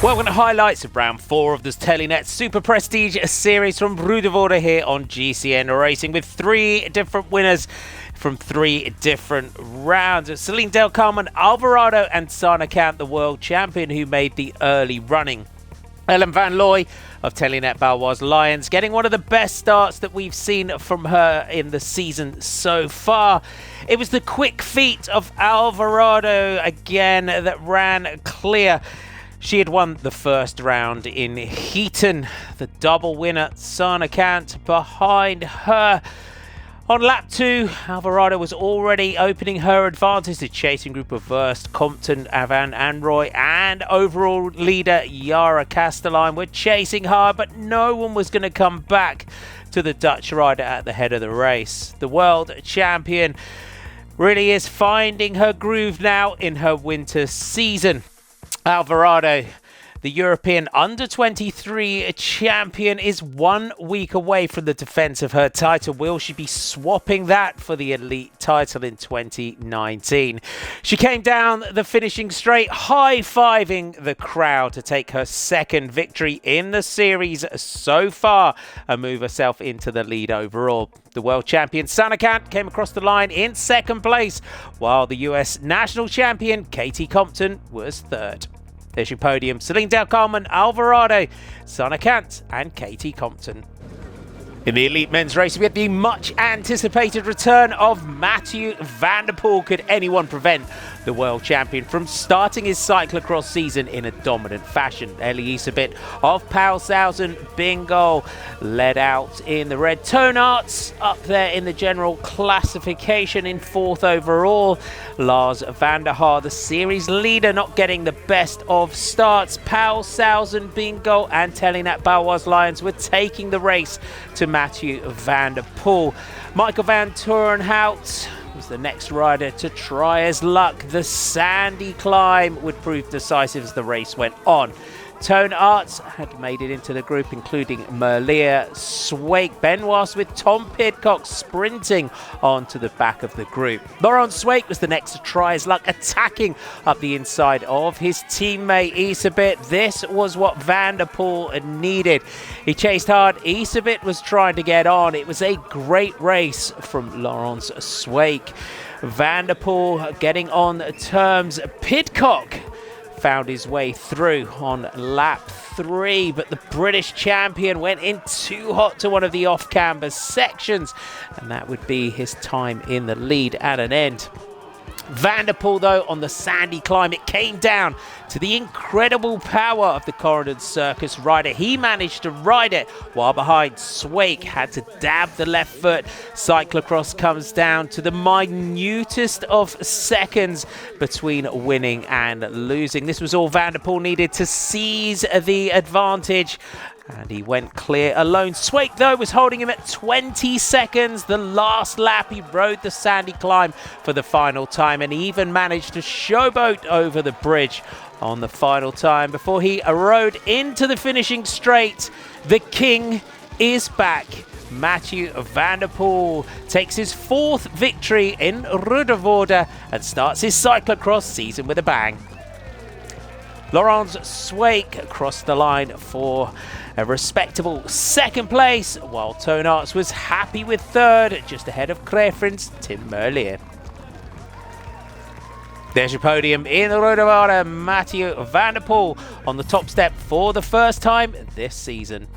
Welcome to highlights of round 4 of this Telenet Superprestige series from Ruddervoorde here on GCN Racing, with 3 different winners from 3 different rounds. Celine Del Carmen, Alvarado and Sana Kant, the world champion, who made the early running. Ellen Van Looy of Telenet Baloise Lions getting one of the best starts that we've seen from her in the season so far. It was the quick feet of Alvarado again that ran clear. She had won the first round in Heaton. The double winner, Sana Kant, behind her. On lap 2, Alvarado was already opening her advantage. The chasing group of Worst, Compton, Avan and Roy, and overall leader Yara Castelline were chasing hard, but no one was going to come back to the Dutch rider at the head of the race. The world champion really is finding her groove now in her winter season. Alvarado, the European under-23 champion, is 1 week away from the defense of her title. Will she be swapping that for the elite title in 2019? She came down the finishing straight, high-fiving the crowd to take her second victory in the series so far and move herself into the lead overall. The world champion Sana Kant came across the line in second place, while the US national champion Katie Compton was third. There's your podium: Celine Del Carmen, Alvarado, Sana Kant and Katie Compton. In the elite men's race, we had the much anticipated return of Mathieu van der Poel. Could anyone prevent the world champion from starting his cyclocross season in a dominant fashion? Ellie Isabit of Paushausen Bingo led out in the red. Toonarts up there in the general classification in 4th overall. Lars van der Haar, the series leader, not getting the best of starts. Paushausen Bingo and Telenet Baloise Lions were taking the race to Mathieu van der Poel. Michael van Turenhout was the next rider to try his luck. The sandy climb would prove decisive as the race went on. Toonarts had made it into the group, including Merlier, Swake, Benoist, with Tom Pidcock sprinting onto the back of the group. Laurent Swake was the next to try his luck, attacking up the inside of his teammate Isabit. This was what Van der Poel needed. He chased hard. Isabit was trying to get on. It was a great race from Laurent Swake. Van der Poel getting on terms. Pidcock found his way through on lap 3, but the British champion went in too hot to one of the off-camber sections, and that would be his time in the lead at an end. Van der Poel, though, on the sandy climb, it came down to the incredible power of the Corridor Circus rider. He managed to ride it, while behind Swake had to dab the left foot. Cyclo-cross comes down to the minutest of seconds between winning and losing. This was all Van der Poel needed to seize the advantage, and he went clear alone. Swake, though, was holding him at 20 seconds. The last lap, he rode the sandy climb for the final time, and he even managed to showboat over the bridge on the final time before he rode into the finishing straight. The king is back. Mathieu van der Poel takes his 4th victory in Ruddervoorde and starts his cyclocross season with a bang. Laurent Swake crossed the line for a respectable 2nd place, while Toonarts was happy with 3rd, just ahead of Crefrin's Tim Merlier. There's your podium in Ruddervoorde. Mathieu van der Poel on the top step for the first time this season.